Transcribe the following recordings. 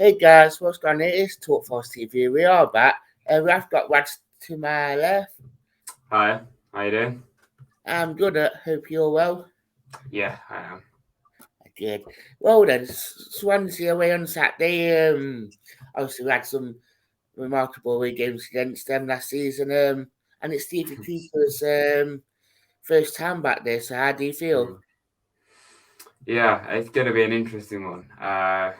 Hey guys, what's going on? It is Talk Force TV. We are back. We have got Rads to my left. Hi, how you doing? I'm good. Hope you're well. Yeah, I am. Good. Well then, Swansea away on Saturday. Obviously we had some remarkable away games against them last season. And it's Stevie Cooper's first time back there. So how do you feel? Yeah, it's going to be an interesting one.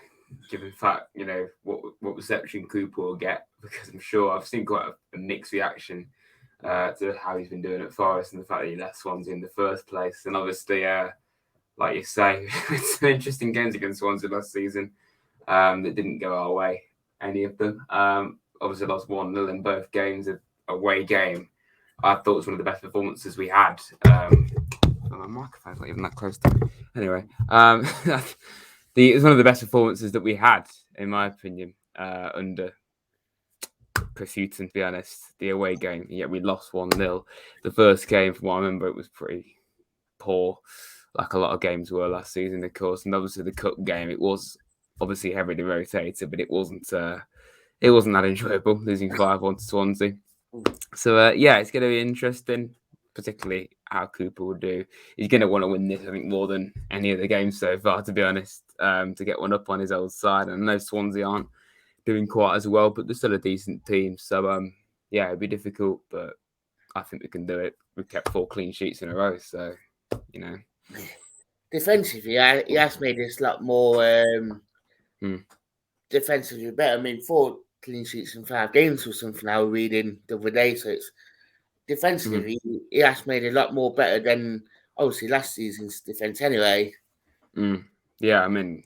Given the fact, what reception Cooper will get, because I'm sure I've seen quite a mixed reaction to how he's been doing at Forest and the fact that he left Swansea in the first place. And obviously, like you say, it's some interesting games against Swansea last season that didn't go our way, any of them. Obviously, lost 1-0 in both games, away game. I thought it was one of the best performances we had. My microphone's not even that close to me. Anyway, it was one of the best performances that we had, in my opinion, under Chris Hughton, to be honest. The away game, yet we lost 1-0. The first game, from what I remember, it was pretty poor, like a lot of games were last season, of course. And obviously the cup game, it was obviously heavily rotated, but it wasn't that enjoyable, losing 5-1 to Swansea. So it's going to be interesting, particularly how Cooper will do. He's going to want to win this, I think, more than any of the games so far, to be honest, to get one up on his old side. And I know Swansea aren't doing quite as well, but they're still a decent team. So it'll be difficult, but I think we can do it. We've kept 4 clean sheets in a row, so Defensively, he has made this a lot more defensively better. I mean, 4 clean sheets in 5 games or something I was reading the other day. So it's defensively, he has made it a lot more better than obviously last season's defence anyway. Yeah, I mean,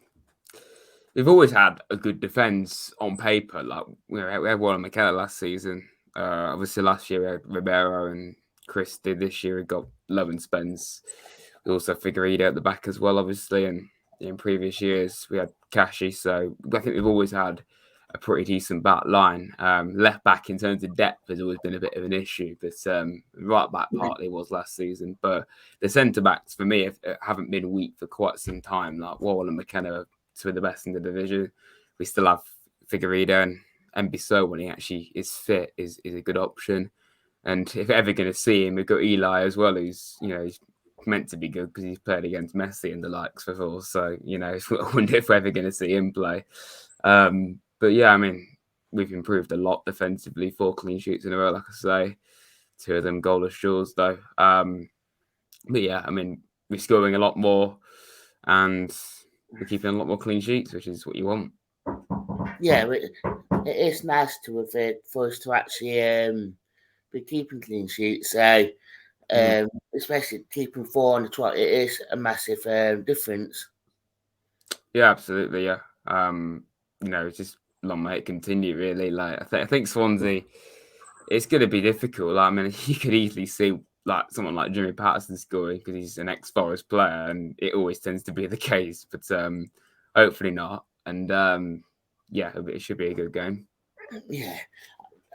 we've always had a good defence on paper. Like we had Warren McKenna last season. Obviously, last year we had Ribeiro and Christie. This year we got Lowen Spence. We also Figueiredo at the back as well, obviously. And in previous years we had Kashi. So I think we've always had a pretty decent back line. Left back in terms of depth has always been a bit of an issue, but right back partly was last season. But the centre backs for me haven't been weak for quite some time. Like Wall and McKenna, two of the best in the division. We still have Figueiredo and Bissau when he actually is fit is a good option. And if ever going to see him, we've got Eli as well, who's he's meant to be good because he's played against Messi and the likes before. So I wonder if we're ever going to see him play. But yeah, I mean, we've improved a lot defensively. 4 clean sheets in a row, like I say. 2 of them goalless draws, though. But yeah, I mean, we're scoring a lot more and we're keeping a lot more clean sheets, which is what you want. Yeah, it is nice to have it for us to actually be keeping clean sheets. So, especially keeping 4 on the trot, it is a massive difference. Yeah, absolutely. Yeah. It's just long may it continue, really. Like I think Swansea, it's going to be difficult. Like, I mean, you could easily see like someone like Jimmy Patterson scoring because he's an ex-Forest player, and it always tends to be the case. But hopefully not. And it should be a good game. Yeah,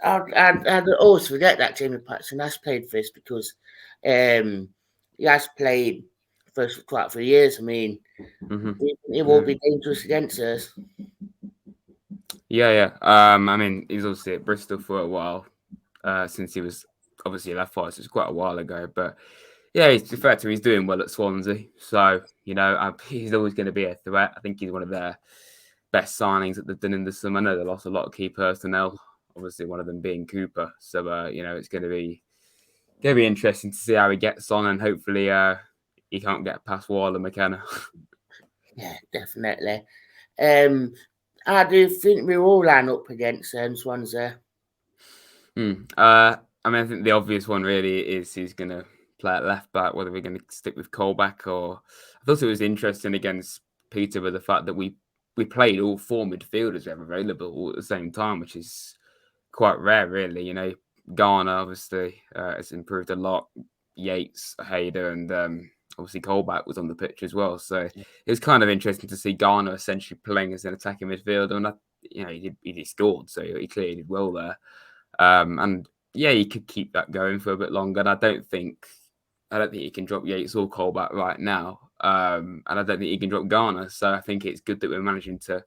I'd always forget that Jamie Patterson has played for us because he has played for us for quite a few years. I mean, it will be dangerous against us. Yeah. I mean, he was obviously at Bristol for a while since he was obviously left Forest. It was quite a while ago, but yeah, to be fair to him, he's doing well at Swansea. So he's always going to be a threat. I think he's one of their best signings that they've done in the summer. I know they lost a lot of key personnel, obviously one of them being Cooper. So it's going to be interesting to see how he gets on, and hopefully he can't get past Wall and McKenna. Yeah, definitely. How do you think we all line up against Swansea? I mean, I think the obvious one really is who's going to play at left back, whether we're going to stick with Colback or... I thought it was interesting against Peter with the fact that we played all 4 midfielders we have available all at the same time, which is quite rare, really. Garner obviously has improved a lot. Yates, Hayder, and obviously Colback was on the pitch as well. So it was kind of interesting to see Garner essentially playing as an attacking midfielder, and he scored, so he clearly did well there. And yeah, you could keep that going for a bit longer. And I don't think you can drop Yates or Colback right now. And I don't think you can drop Garner. So I think it's good that we're managing to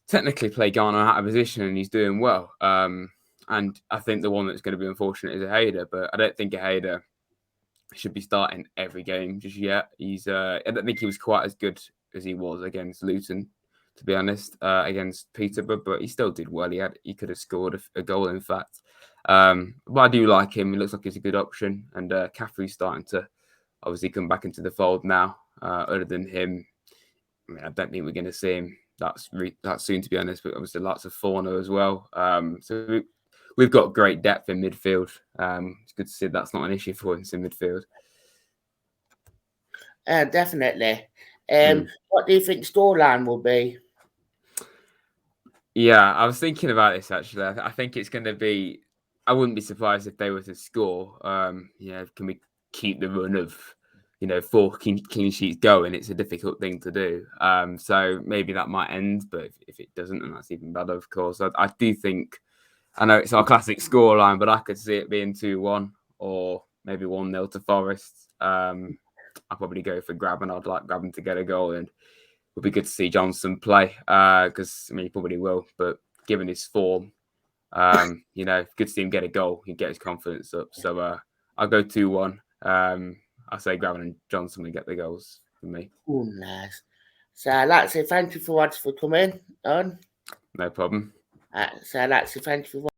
technically play Garner out of position, and he's doing well. And I think the one that's going to be unfortunate is Hayder, but I don't think Hayder should be starting every game just yet. I don't think he was quite as good as he was against Luton, to be honest, against Peterborough, but he still did well. He could have scored a goal, in fact. But I do like him. He looks like he's a good option, and Caffrey's starting to obviously come back into the fold now. Other than him, I mean, I don't think we're going to see him that soon, to be honest. But obviously, lots of Forno as well. So we've got great depth in midfield. It's good to see that's not an issue for us in midfield. Definitely. What do you think scoreline will be? Yeah, I was thinking about this actually. I think it's going to be. I wouldn't be surprised if they were to score. Can we keep the run of 4 clean sheets going? It's a difficult thing to do. So maybe that might end, but if it doesn't, then that's even better, of course. I do think. I know it's our classic scoreline, but I could see it being 2-1 or maybe 1-0 to Forest. I'll probably go for Grabban. I'd like Grabban to get a goal, and it would be good to see Johnson play because he probably will. But given his form, good to see him get a goal. He get his confidence up. So I'll go 2-1. I'll say Grabban and Johnson will get the goals for me. Oh, nice. So I'd like to say thank you for coming on. No problem. So I'd like to say thank you for